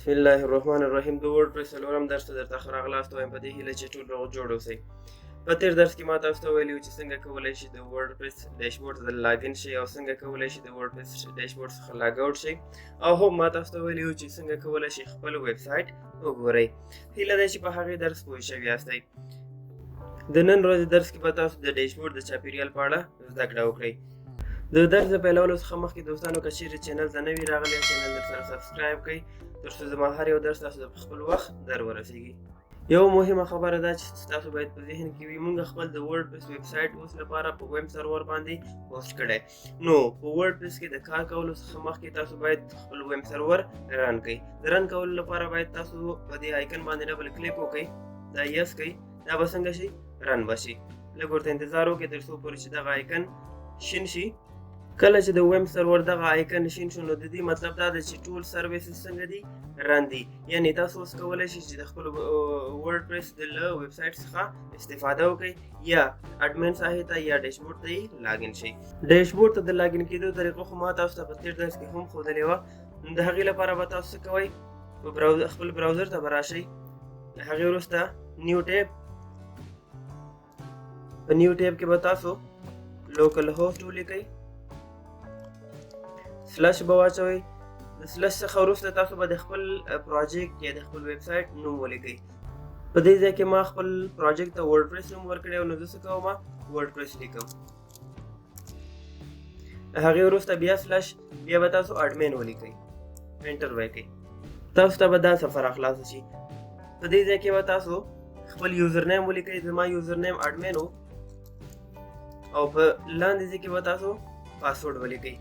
بسم الله الرحمن الرحیم. د ورډپریس څلورم درس ته درته ښه راغلاست وایم. په دې هیله چې ټول روغ جوړ اوسئ. په تېر درس کې ما تاسو ته ویلي وو چې څنګه کولی شئ د ورډپریس ډیشبورډ ته لاګین شئ او څنګه کولی شئ د ورډپریس ډیشبورډ څخه لاګ آوټ شئ، او هم ما تاسو ته ویلي وو چې څنګه کولی شئ خپل ویب سایټ وګورئ. هیله ده چې په هغې درس پوه شوي یاستئ. د نن ورځې درس کې به تاسو د ډیشبورډ د چاپیریال په اړه زده کړه وکړئ. د درس د پیلولو څخه مخکې دوستانو که چیرې چینل ته نه وي راغلی، چینل درسره سبسکرایب کړئ تر څو زما هر یو درس تاسو په خپل وخت در ورسیږي. یو مهمه خبره ده چې تاسو باید په ذهن کې وي، موږ خپل د ورډپریس ویب سایټ اوس لپاره په ویب سرور باندې پوسټ کړی. نو په ورډپریس کې د کار کولو څخه مخکې تاسو باید خپل ویب سرور رن کړئ. د رن کولو لپاره باید تاسو په دې آیکن باندې ډبل کلیک وکړئ، دا یس کړئ، دا به څنګه شي رن به شي. لږ ورته انتظار وکړئ تر څو پورې چې دغه آیکن شین شي. کله چې د ویب سرور دغه آیکن شین شو نو د دې مطلب دا ده چې ټول سرویسز څنګه دي رن دي، یعنې تاسو اوس کولی شئ چې د خپل ورډپریس د ویب سایټ څخه استفاده وکړئ یا اډمن ساحې ته یا ډیشبورډ ته یې لاګین شئ. ډیشبورډ ته د لاګین کېدو طریقه خو ما تاسو ته په تېر درس کې هم ښودلې وه. د هغې لپاره به تاسو څه کوئ، خپل براوزر ته به راشئ، د هغې وروسته نیو ټیب، په نیو ټیب کې به تاسو لوکل هوسټ ولیکئ، سلش به واچوئ. د سلش څخه وروسته تاسو به د خپل پروجیکټ یا د خپل ویب سایټ نوم ولیکئ. په دې ځای کې ما خپل پروجیکټ ته ورډپریس نوم ورکړی او نو زه څه کوم، ورډپریس لیکم. د هغې وروسته بیا سلش، بیا به تاسو اډمین ولیکئ، انټر به یې کړئ. تاسو ته به دا صفحه راخلاصه شي. په دې ځای کې به تاسو خپل یوزر نیم ولیکئ. زما یوزر نیم اډمین و او په لاندې ځای کې به تاسو پاسورډ ولیکئ.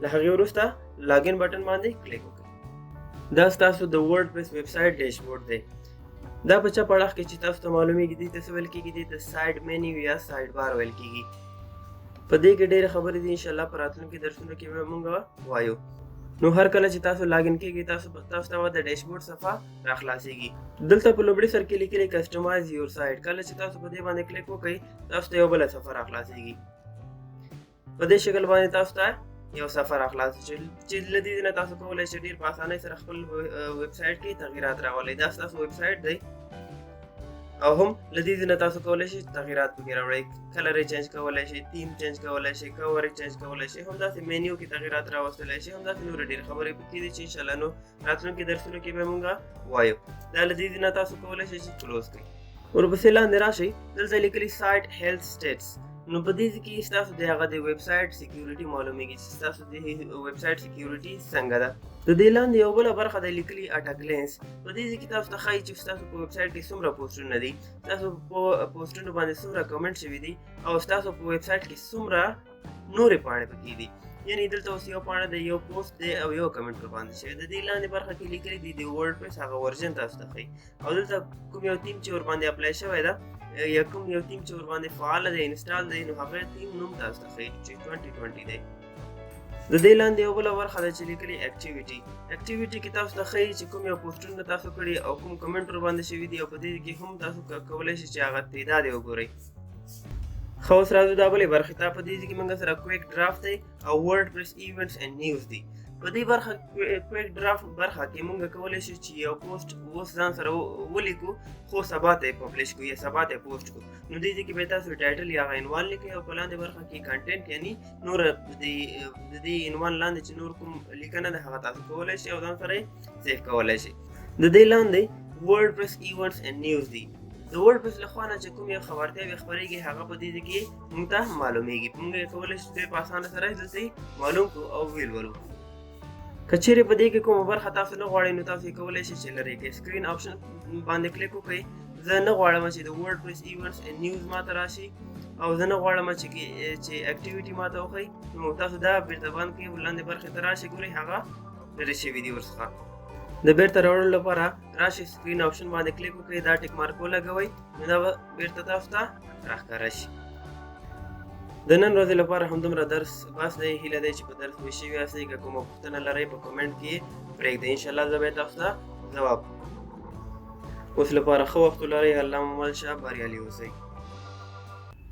له هغې وروسته لاګین بټن باندې کلیک وکړئ. دا ستاسو د ورډپریس ویب سایټ ډیشبورډ دی. دا په چپ اړخ کې چې تاسو ته معلومیږي دې ته څه ویل کېږي، دې ته سایډ مینیو یا سایډ بار ویل کېږي. په دې کې ډېرې خبرې دي، انشاءالله په راتلونکي درسونو کې به موږ وایو. نو هر کله چې تاسو لاګین کېږئ تاسو ته به د ډیشبورډ صفحه راخلاصېږي. دلته په لومړي سر کې لیکلي کسټمایز یور سایټ. کله چې تاسو په دې باندې کلیک وکړئ تاسو ته یو بله صفحه راخلاصېږي. په دې شکل باندې تاسو ته یو صفحه راخلاصه شي چې له دې نه تاسو کولی شئ ډېر په اسانۍ سره خپل ویب سایټ کې تغیرات راولئ. دا ستاسو ویب سایټ دی او هم له دې نه تاسو کولی شئ تغیرات پکې راوړئ. کلر یې چینج کولی شئ، تیم چینج کولی شئ، کور یې چینج کولی شئ، همداسې مینیو کې تغیرات راوستلی شئ. همداسې نورې ډېرې خبرې پکې دي چې انشاءالله نو راتلونکي درسونو کې به موږ وایو. دا له دې نه تاسو کولی شئ چې کلوز کړئ. ورپسې لاندې راشئ، دلته لیکلي سایټ هیلث سټیټس. نو په دې کې ستاسو د هغه د ویب سایټ سکیورټي معلومیږي چې ستاسو د ویب سایټ سکیورټي څنګه ده. د دې لاندې یو بله برخه د لیکلي اټاګلینس. په دې کې تاسو ته ښایي چې ستاسو په ویب سایټ کې څومره پوسټونه دي، ستاسو په پوسټونو باندې څومره کمنټ شوي دي او ستاسو په ویب سایټ کې څومره نورې پاڼې پکې دي. یعنې دلته اوس یو پاڼه د یو پوسټ دی او یو کمنټ ورباندې شوی. د دې لاندې برخه کې لیکلي دي د ورډپریس هغه ورژن تاسو ته ښایي او دلته کوم یو تیم چې ورباندې اپلای شوی ده یا کوم یو تیم چې ورباندې فعاله دی، انسټال دی، نو هغه تیم نوم تاسو ته ښایي چې 2020 دی. د دې لاندې یو بله برخه ده چې لیکلي اکټیویټي. اکټیویټي کې تاسو ته ښایي چې کوم یو پوسټونه تاسو کړي او کوم کمنټ ورباندې شوي دي او په دې کې هم تاسو کولی شئ چې هغه تعداد یې وګورئ. ښه اوس راځو دا بلې برخې ته. په دې کې موږ سره کویک ډرافټ دی او ورډپریس ایونټس اینډ نیوز دی. په دې برخه کویک ډرافټ برخه کې موږ کولی شو چې یو پوسټ اوس ځان سره ولیکو خو سبا ته یې پبلش کړو یا سبا ته یې پوسټ کړو. نو دې کې به تاسو ټایټل یا هغه عنوان لیکئ او په لاندې برخه کې کنټینټ یعنی نور د دې عنوان لاندې چې نور کوم لیکنه ده هغه تاسو کولی شئ او ځان سره یې سیف کولی شئ. د دې لاندې ورډپریس ایونټس اینډ نیوز دی. د ورډپریس له خوا نه چې کوم یو خبرتیاوې خپرېږي هغه په دې کې موږ ته معلومیږي. موږ یې کولی شو ډېر په اسانه سره دلته معلوم کړو او ولولو. که چیرې په دې کې کومه برخه تاسو نه غواړئ نو تاسو یې کولی شئ چې لرې کړئ. سکرین آپشن باندې کلیک وکړئ. زه نه غواړم چې د ورډپریس ایونټس اینډ نیوز ما ته راشي او زه نه غواړم چې اکټیویټي ما ته وښیي. نو تاسو دا بېرته بند کړئ، لاندې برخې ته راشئ، ګورئ هغه لرې شوي دي ورڅخه. د بیرته راوړلو لپاره راشئ، سکرین آپشن باندې کلیک وکړئ، دا ټیک مارک ولګوئ، نو دا به بیرته تاسو ته راښکاره شي. د نن ورځې لپاره همدومره درس بس دی. هیله دی چې په درس پوه شوي یاستئ. که کومه پوښتنه لرئ په کمنټ کې پرېږدئ، انشاءالله زه به یې تاسو ته ځواب. اوس لپاره ښه وخت ولرئ. الله مو مل شه، بریالي اوسئ.